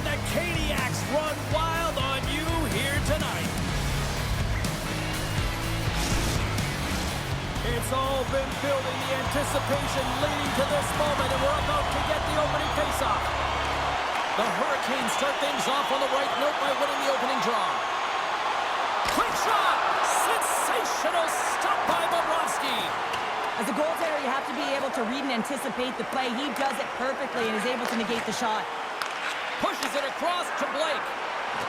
And the Caniacs run wild on you here tonight. It's all been building, the anticipation leading to this moment, and we're about to get the opening faceoff. The Hurricanes start things off on the right note by winning the opening draw. Quick shot! Sensational stop by Bobrovsky. As a goaltender, you have to be able to read and anticipate the play. He does it perfectly and is able to negate the shot. Pushes it across to Blake.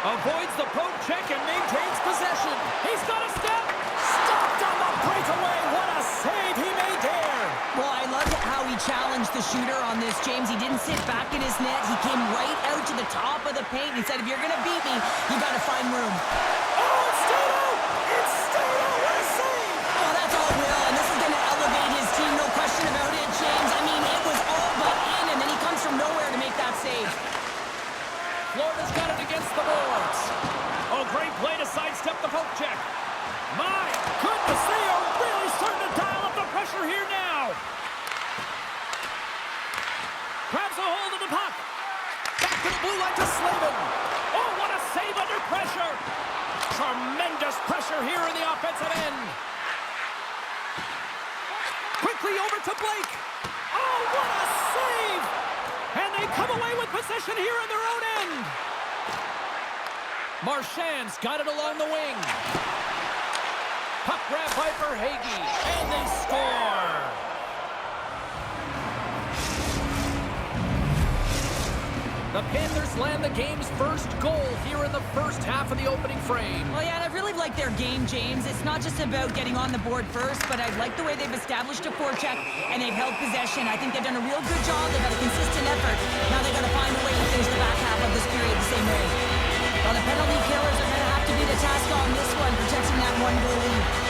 Avoids the poke check and maintains possession. He's got a step. Stopped on the breakaway. What a save he made there. Well, I love how he challenged the shooter on this, James. He didn't sit back in his net. He came right out to the top of the paint. He said, if you're going to beat me, you got to find room. Oh, it's stayed out. It's stayed out. What a save. Oh, that's all Will, and this is going to elevate his team. No question about it, James. I mean, it was all but in, and then he comes from nowhere to make that save. Florida's got it against the boards. Oh, great play to sidestep the poke check. My goodness, they are really starting to dial up the pressure here now. Grabs a hold of the puck. Back to the blue line to Slavin. Oh, what a save under pressure. Tremendous pressure here in the offensive end. Quickly over to Blake. Oh, what a save. And they come away with possession here in their own end. Marchand's got it along the wing. Puck grab by Verhaeghe. And they score. The Panthers land the game's first goal here in the first half of the opening frame. Well, yeah, and I really like their game, James. It's not just about getting on the board first, but I like the way they've established a forecheck and they've held possession. I think they've done a real good job. They've had a consistent effort. Now they've got to find a way to finish the back half of this period the same way. Well, the penalty killers are going to have to be the task on this one, protecting that one-goal lead.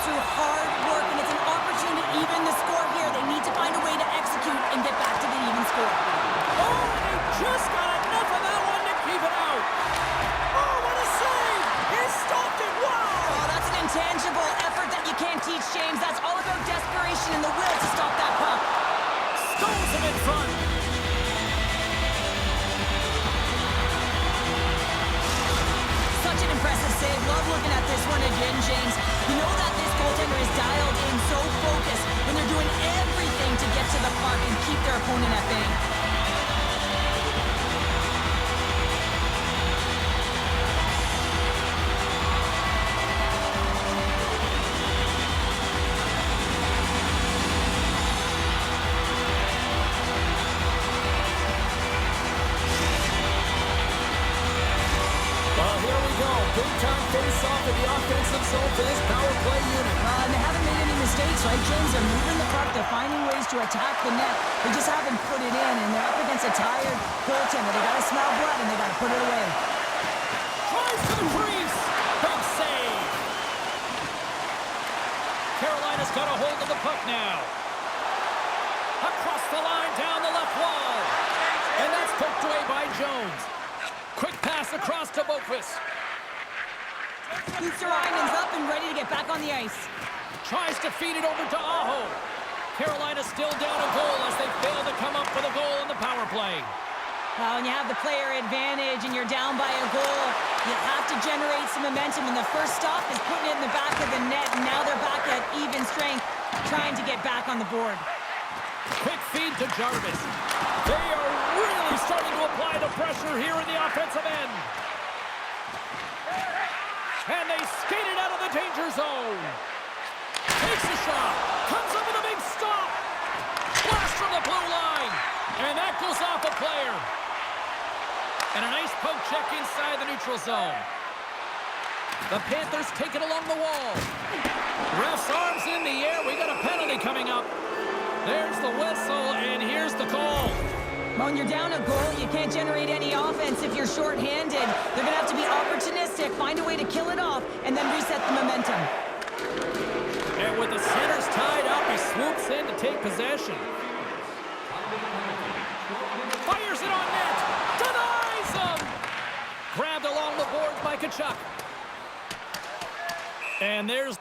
Through hard work, and it's an opportunity to even the score here. They need to find a way to execute and get back to the even score. Oh, they just got enough of that one to keep it out. Oh, what a save! He stopped it. Wow! Oh, that's an intangible effort that you can't teach, James. That's all about desperation and the will to stop that puck. Stones him in front. Such an impressive save. Love looking at this one again, James. You know that this goaltender is dialed in, so focused, when they're doing everything to get to the puck and keep their opponent at bay. Big-time face-off in the offensive zone for this power play unit. And they haven't made any mistakes, right, James? They're moving the puck. They're finding ways to attack the net. They just haven't put it in, and they're up against a tired goaltender. They got to smell blood, and they got to put it away. Tries to the crease. Big save. Carolina's got a hold of the puck now. Across the line, down the left wall. And that's poked away by Jones. Quick pass across to Boqvist. Luostarinen up and ready to get back on the ice. Tries to feed it over to Aho. Carolina still down a goal as they fail to come up with a goal in the power play. Well, when you have the player advantage and you're down by a goal, you have to generate some momentum. And the first stop is putting it in the back of the net. And now they're back at even strength, trying to get back on the board. Quick feed to Jarvis. They are really starting to apply the pressure here in the offensive end. And they skate it out of the danger zone. Takes a shot. Comes up with a big stop. Blast from the blue line. And that goes off a player. And a nice poke check inside the neutral zone. The Panthers take it along the wall. Ref's arms in the air. We got a penalty coming up. There's the whistle, and here's the call. When you're down a goal, you can't generate any offense if you're shorthanded. They're going to have to be opportunistic, find a way to kill it off, and then reset the momentum. And with the centers tied up, he's swoops in to take possession. Fires it on net. Denies him. Grabbed along the boards by Tkachuk. And there's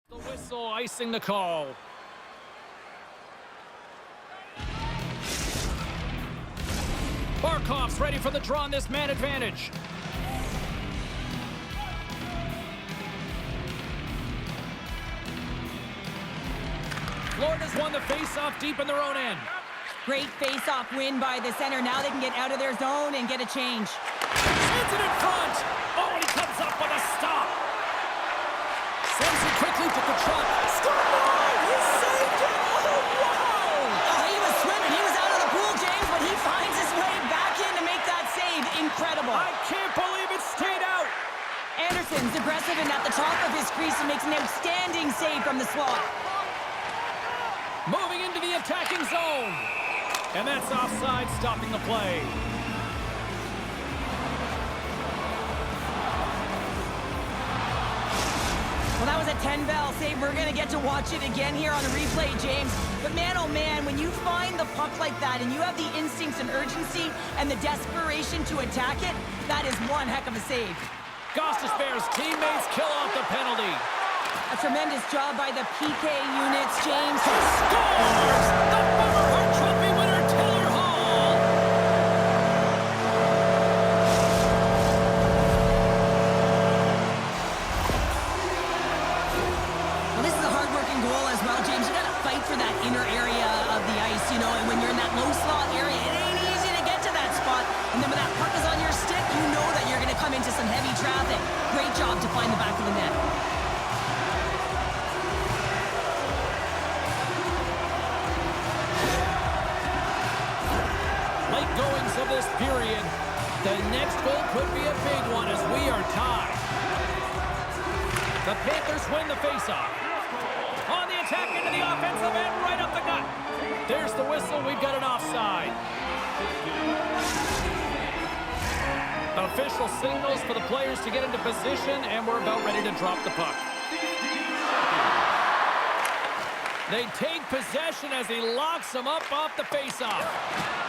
the whistle icing the call. Barkov's ready for the draw on this man advantage. Florida's won the face-off deep in their own end. Great face-off win by the center. Now they can get out of their zone and get a change. Sends it in front. Oh, and he comes up with a stop. Sends it quickly to Tkachuk. Scored! He saved it! Oh, wow! He was swimming. He was out of the pool, James, but he finds his way back in to make that save. Incredible. I can't believe it stayed out. Anderson's aggressive and at the top of his crease and makes an outstanding save from the slot. Moving into the attacking zone. And that's offside, stopping the play. Well, that was a 10-bell save. We're going to get to watch it again here on the replay, James. But man, oh man, when you find the puck like that and you have the instincts and urgency and the desperation to attack it, that is one heck of a save. Gostisbehere's teammates kill off the penalty. A tremendous job by the PK units, James. Scores! The Bummer Trophy winner, Taylor Hall! Well, this is a hard-working goal as well, James. You got to fight for that inner area of the ice, you know, and when you're in that low slot area, it ain't easy to get to that spot. And then when that puck is on your stick, you know that you're going to come into some heavy traffic. Great job to find the back of the net. Of this period, the next goal could be a big one as we are tied. The Panthers win the faceoff. On the attack into the offensive end, right up the gut. There's the whistle. We've got an offside. Official signals for the players to get into position, and we're about ready to drop the puck. They take possession as he locks them up off the faceoff.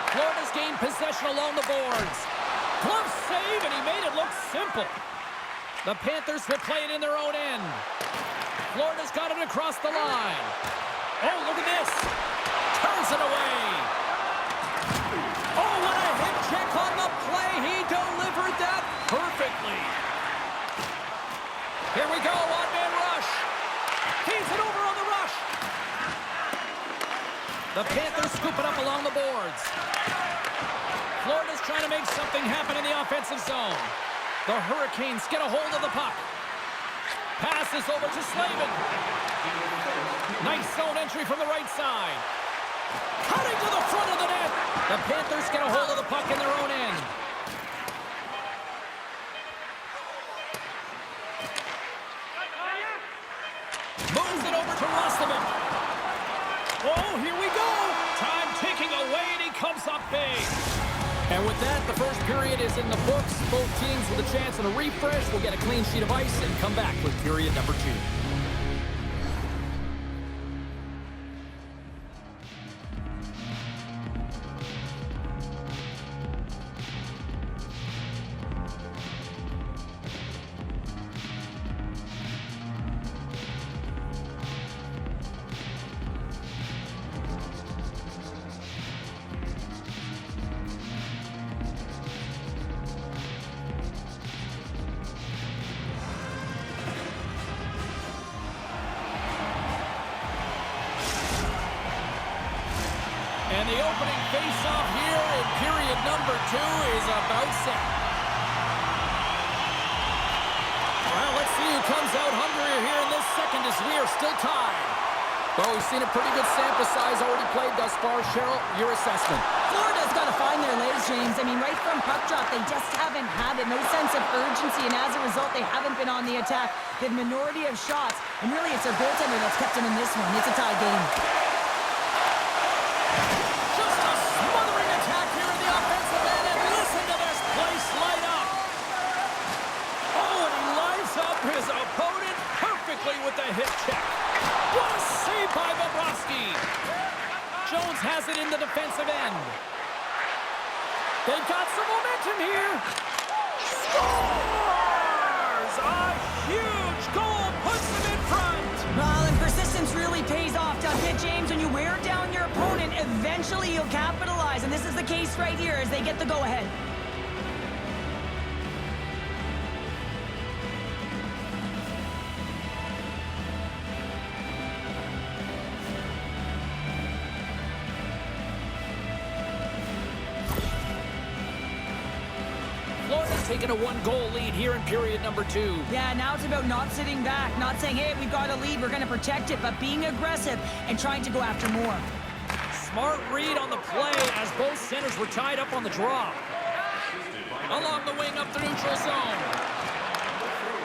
Florida's gained possession along the boards. Glove save, and he made it look simple. The Panthers will play it in their own end. Florida's got it across the line. Oh, look at this. Turns it away. Oh, what a hip check on the play. He delivered that perfectly. Here we go, one-man rush. Feeds it over on the rush. The Panthers scoop it up along the boards. Florida's trying to make something happen in the offensive zone. The Hurricanes get a hold of the puck. Passes over to Slavin. Nice zone entry from the right side. Cutting to the front of the net. The Panthers get a hold of the puck in their own end. Moves it over to Roslovic. Oh, here we go. Time ticking away, and he comes up big. And with that, the first period is in the books. Both teams with a chance at a refresh will get a clean sheet of ice and come back with period number 2. And the opening face-off here in period number 2 is about set. Well, let's see who comes out hungrier here in this second as we are still tied. Well, we've seen a pretty good sample size already played thus far. Cheryl, your assessment. Florida's got to find their legs, James. I mean, right from puck drop, they just haven't had it. No sense of urgency, and as a result, they haven't been on the attack. The minority of shots, and really it's their goaltender that's kept them in this one. It's a tie game. Just a with the hip check. What a save by Bobrovsky. Jones has it in the defensive end. They've got some momentum here. Scores! A huge goal puts them in front. Well, and persistence really pays off, doesn't it, James? When you wear down your opponent, eventually you'll capitalize. And this is the case right here as they get the go-ahead. Florida's taken a one-goal lead here in period number 2. Yeah, now it's about not sitting back, not saying, hey, we've got a lead, we're going to protect it, but being aggressive and trying to go after more. Smart read on the play as both centers were tied up on the draw. Along the wing up the neutral zone.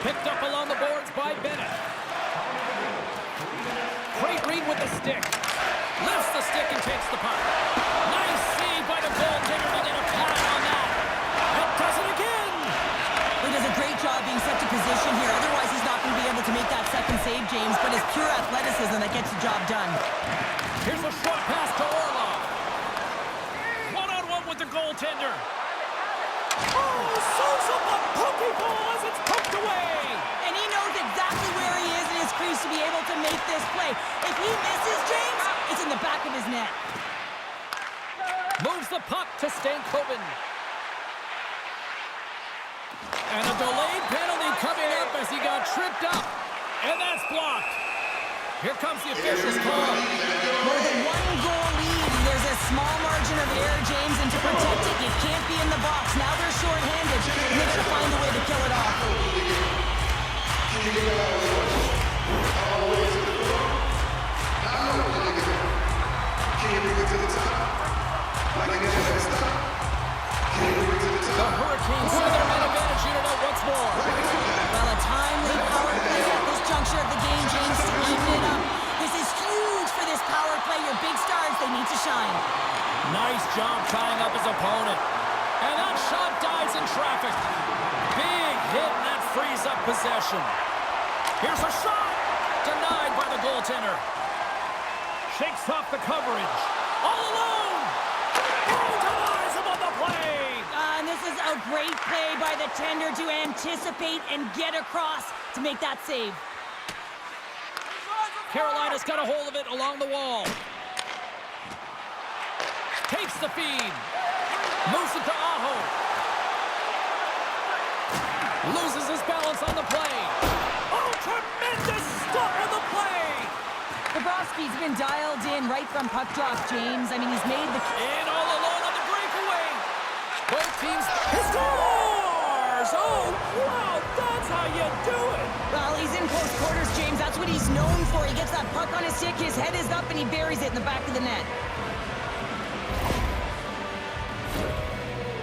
Picked up along the boards by Bennett. Great read with the stick. Lifts the stick and takes the puck. Nice save by the goaltender to get a pad on that. And does it again. He does a great job being set to position here. Otherwise, he's not going to be able to make that second save, James, but it's pure athleticism that gets the job done. Here's a short pass to Orlov. One-on-one with the goaltender. Oh, serves up the pokeball as it's poked away. And he knows exactly where he is in his crease to be able to make this play. If he misses, James, it's in the back of his net. Moves the puck to Stankoven. And a delayed penalty coming up as he got tripped up. And that's blocked. Here comes the official's call. More than one goal lead. There's a small margin of error, James, and to protect it, you can't be in the box. Now they're short-handed, and they've got to find a way to kill it off. The Hurricanes see their man advantage unit out once more. Well, a timely power play at this juncture of the game, James, to even it up. This is huge for this power play. Your big stars, they need to shine. Nice job tying up his opponent. And that shot dies in traffic. Big hit, and that frees up possession. Here's a shot. Denied by the goaltender. Shakes off the coverage. All alone. Oh, denies him on the play. And this is a great play by the tender to anticipate and get across to make that save. Carolina's got a hold of it along the wall. Takes the feed. Moves it to Aho. Loses his balance on the play. Oh, tremendous stop on the play. Bobrovsky's been dialed in right from puck drop, James. I mean, he's made the... And all alone on the breakaway. Both teams... He scores! Oh, wow, that's how you do it. Well, he's in close quarters, James. That's what he's known for. He gets that puck on his stick, his head is up, and he buries it in the back of the net.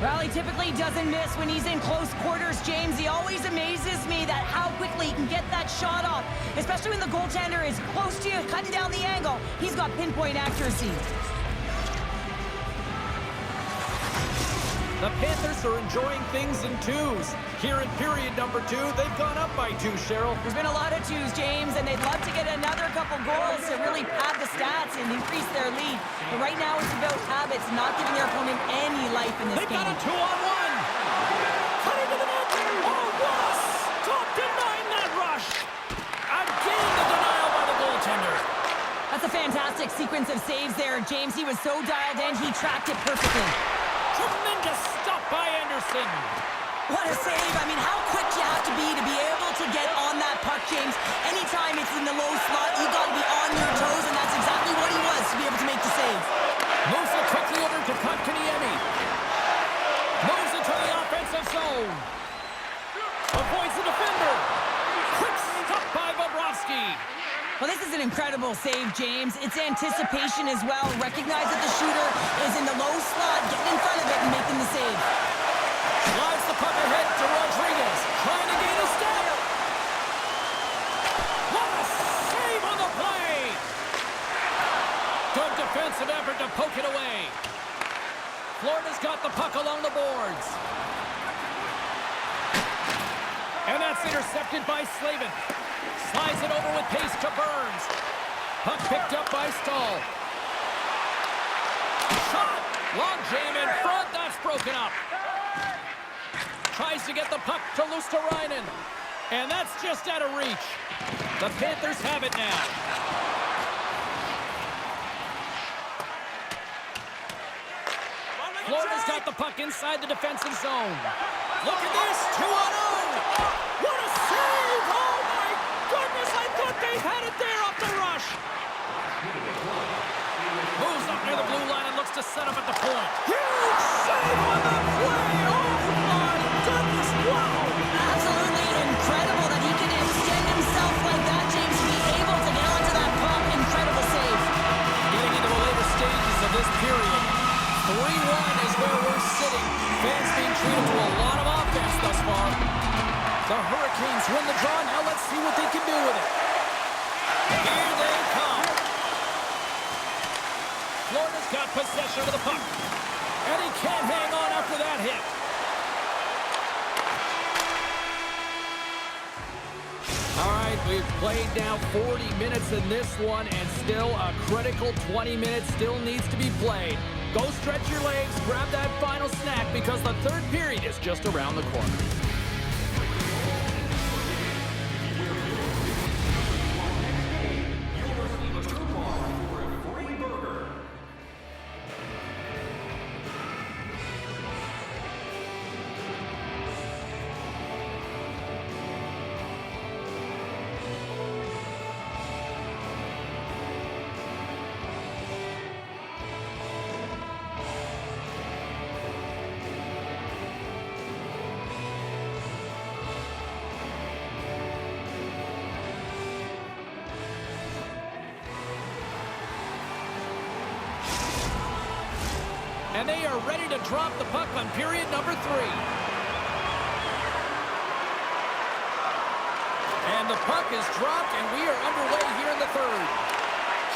Well, he typically doesn't miss when he's in close quarters, James. He always amazes me that how quickly he can get that shot off, especially when the goaltender is close to you, cutting down the angle. He's got pinpoint accuracy. The Panthers are enjoying things in twos. Here in period number 2, they've gone up by 2, Cheryl. There's been a lot of twos, James, and they'd love to get another couple goals to really pad the stats and increase their lead. But right now it's about habits, not giving their opponent any life in this They've game. got a 2-on-1. Cutting to the net. Oh, what a stop denying that rush. Again, the denial by the goaltender. That's a fantastic sequence of saves there, James. He was so dialed in, he tracked it perfectly. Tremendous stop by Anderson. What a save. I mean, how quick you have to be able to get on that puck, James. Anytime it's in the low slot, you got to be on your toes, and that's exactly what he was to be able to make the save. Moves it quickly over to Kotkaniemi. Moves it to the offensive zone. Avoids the defender. Quick stop by Bobrovsky. Well, this is an incredible save, James. It's anticipation as well. Recognize that the shooter is in the low slot, getting in front of it and making the save. Slides the puck ahead to Rodriguez. Trying to gain a step. What a save on the play. Good defensive effort to poke it away. Florida's got the puck along the boards. And And that's intercepted by Slavin. Slides it over with pace to Burns. Puck picked up by Stahl. Shot! Long jam in front. That's broken up. Tries to get the puck to Luosterainen. And that's just out of reach. The Panthers have it now. Florida's got the puck inside the defensive zone. Look at this, 2-on-0. What a save! Oh my goodness, I thought they had it there off the rush. Moves up near the blue line and looks to set up at the point. Huge save on the play! Oh my goodness, wow! Absolutely incredible that he can extend himself like that, James, to be able to get onto that puck. Incredible save. Getting into the later stages of this period. 3-1 is where we're sitting. Fans being treated to a lot of offense thus far. The Hurricanes win the draw. Now let's see what they can do with it. Here they come. Florida's got possession of the puck. And he can't hang on after that hit. All right, we've played now 40 minutes in this one, and still a critical 20 minutes still needs to be played. Go stretch your legs, grab that final snack, because the third period is just around the corner. And they are ready to drop the puck on period number 3. And the puck is dropped, and we are underway here in the third.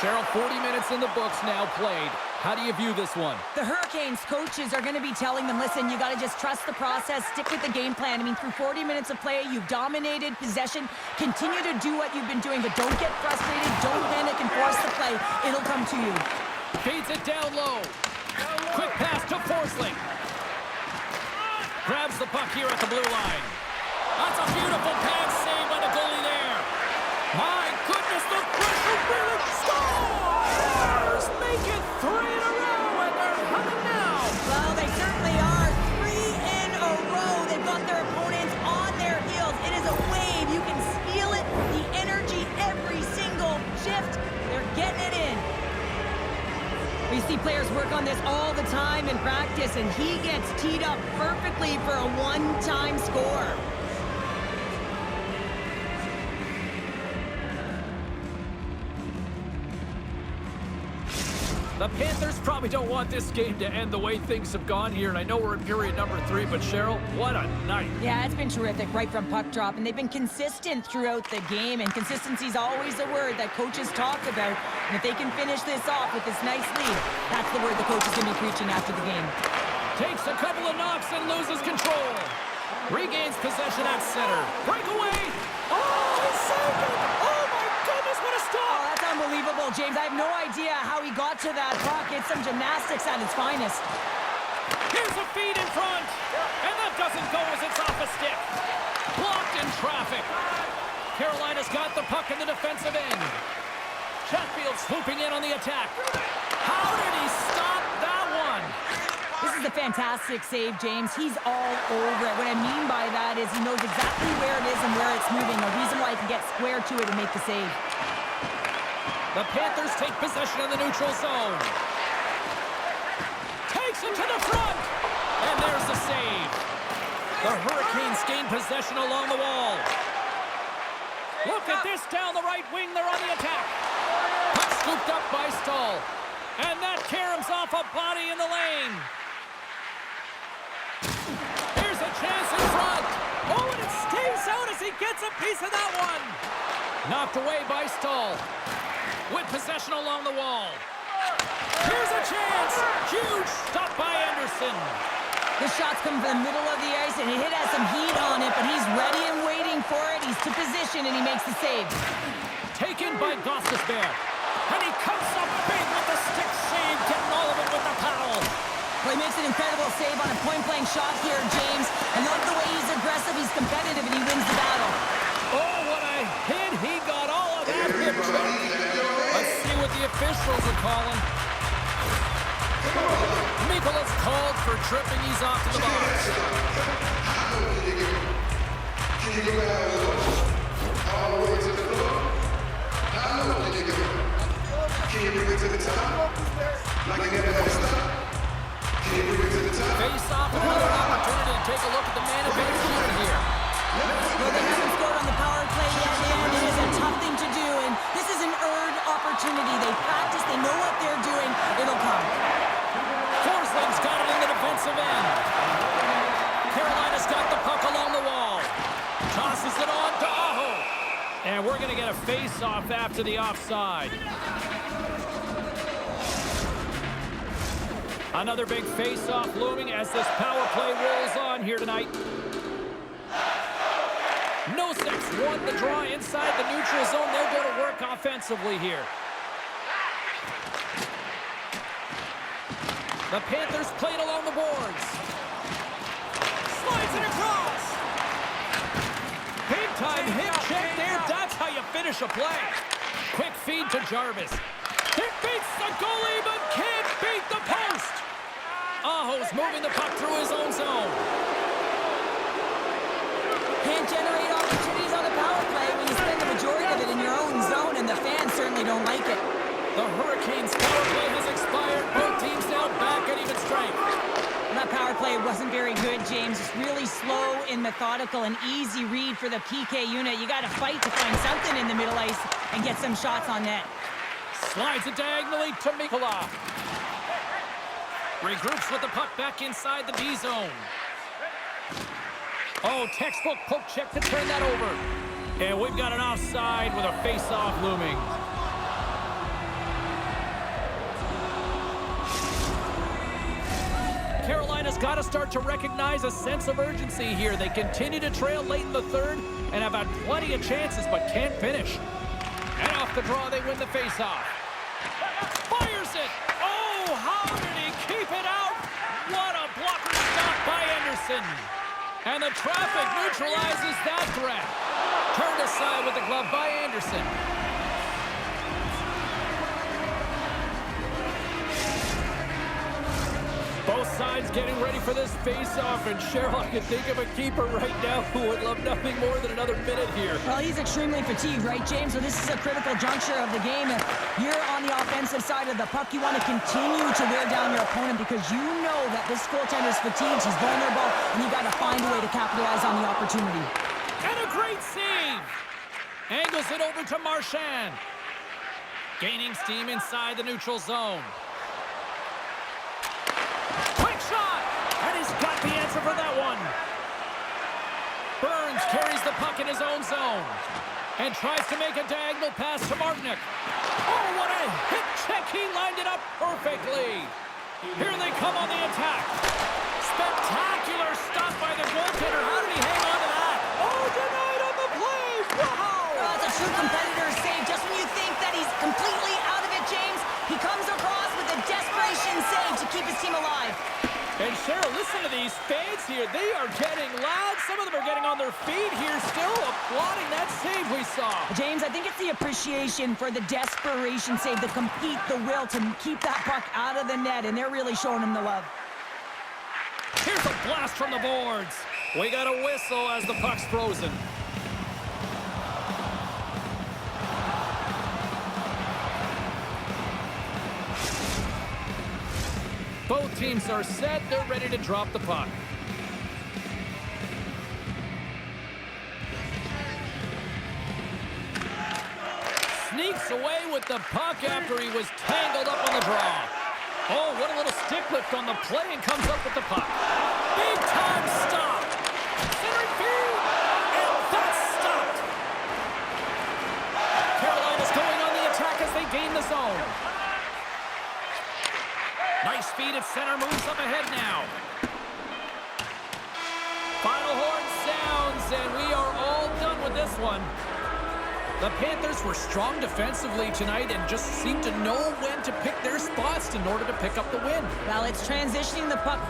Cheryl, 40 minutes in the books now played. How do you view this one? The Hurricanes coaches are going to be telling them, listen, you got to just trust the process, stick with the game plan. I mean, through 40 minutes of play, you've dominated possession. Continue to do what you've been doing, but don't get frustrated. Don't panic and force the play. It'll come to you. Feeds it down low. Quick pass to Forsling. Grabs the puck here at the blue line. That's a beautiful pass save by the goalie there. My goodness, the pressure really scores! Make it 3 in a row, and they're humming now. Well, they certainly are. 3 in a row. They've got their opponents on their heels. It is a wave. You can feel it. The energy every single shift. They're getting it in. We see players work on this all the time in practice, and he gets teed up perfectly for a one-time score. The Panthers probably don't want this game to end the way things have gone here, and I know we're in period number 3, but Cheryl, what a night. Yeah, it's been terrific right from puck drop, and they've been consistent throughout the game, and consistency is always a word that coaches talk about. And if they can finish this off with this nice lead, that's the word the coach is going to be preaching after the game. Takes a couple of knocks and loses control. Regains possession at center. Breakaway. Oh, he saved it. Oh, my goodness, what a stop. Oh, that's unbelievable, James. I have no idea how he got to that puck. It's some gymnastics at its finest. Here's a feed in front. And that doesn't go as it's off a stick. Blocked in traffic. Carolina's got the puck in the defensive end. Chatfield swooping in on the attack. How did he stop that one? This is a fantastic save, James. He's all over it. What I mean by that is he knows exactly where it is and where it's moving. A reason why he can get square to it and make the save. The Panthers take possession of the neutral zone. Takes it to the front. And there's the save. The Hurricanes gain possession along the wall. Look at this down the right wing. They're on the attack. Puck scooped up by Stahl. And that caroms off a body in the lane. Here's a chance in front. Oh, and it stays out as he gets a piece of that one. Knocked away by Stahl. With possession along the wall. Here's a chance. Huge stop by Anderson. The shot's come from the middle of the ice, and it has some heat on it, but he's ready and waiting looking for it. He's to position, and he makes the save. Taken by Gostisbehere. And he comes up big with the stick save, getting all of it with the paddle. Well, he makes an incredible save on a point-blank shot here, James. And love the way he's aggressive, he's competitive, and he wins the battle. Oh, what a hit. He got all of that hit. Let's see what the officials are calling. Mikola's called for tripping. He's off to the box. Can you go all the way to the floor? Can you bring it to the top? Like you never ever stop? Can you bring it to the top? Face off, another opportunity to take a look at the man advantage unit here. Well, they haven't scored on the power play yet, and it is a tough thing to do, and this is an earned opportunity. They practice, they know what they're doing. It'll come. Forsling's got it in the defensive end. Carolina's got the puck along the wall. Tosses it on to Aho. And we're going to get a face-off after the offside. Another big face-off looming as this power play rolls on here tonight. Noseks won the draw inside the neutral zone. They'll go to work offensively here. The Panthers played along the boards. Slides it across. Big time hip check there. That's how you finish a play. Quick feed to Jarvis. It beats the goalie but can't beat the post. Aho's moving the puck through his own zone. Can't generate opportunities on the power play when you spend the majority of it in your own zone, and the fans certainly don't like it. The Hurricanes' power play has expired. Both teams now back at even strength. That power play wasn't very good, James. It's really slow and methodical, an easy read for the PK unit. You got to fight to find something in the middle ice and get some shots on net. Slides it diagonally to Mikola. Regroups with the puck back inside the D zone. Oh, textbook poke check to turn that over. And we've got an offside with a face-off looming. Carolina's got to start to recognize a sense of urgency here. They continue to trail late in the third and have had plenty of chances but can't finish. And off the draw, they win the face-off. Fires it! Oh, how did he keep it out? What a blocker stop by Anderson. And the traffic neutralizes that threat. Turned aside with the glove by Anderson. Both sides getting ready for this face-off, and Cheryl, I can think of a keeper right now who would love nothing more than another minute here. Well, he's extremely fatigued, right, James? So this is a critical juncture of the game. If you're on the offensive side of the puck, you want to continue to wear down your opponent because you know that this goaltender's fatigued, he's vulnerable, and you got to find a way to capitalize on the opportunity. And a great save! Angles it over to Marchand. Gaining steam inside the neutral zone. Quick shot! And he's got the answer for that one. Burns carries the puck in his own zone and tries to make a diagonal pass to Martinick. Oh, what a hit check! He lined it up perfectly. Here they come on the attack. Spectacular stop by the goaltender. How did he hang on to that? Oh, denied on the play! Wow! Well, it's a true competitor's save. Just when you think that he's completely out of it, James, he comes across with a desperation save to keep his team alive. And Cheryl, listen to these fans here. They are getting loud. Some of them are getting on their feet here, still applauding that save we saw. James, I think it's the appreciation for the desperation save, the compete, the will to keep that puck out of the net, and they're really showing him the love. Here's a blast from the boards. We got a whistle as the puck's frozen. Both teams are set. They're ready to drop the puck. Sneaks away with the puck after he was tangled up on the draw. Oh, what a little stick lift on the play, and comes up with the puck. Big time stop. Centering field. And that's stopped. Carolina's going on the attack as they gain the zone. Nice speed at center, moves up ahead now. Final horn sounds, and we are all done this one. The Panthers were strong defensively tonight and just seemed to know when to pick their spots in order to pick up the win. Well, it's transitioning the puck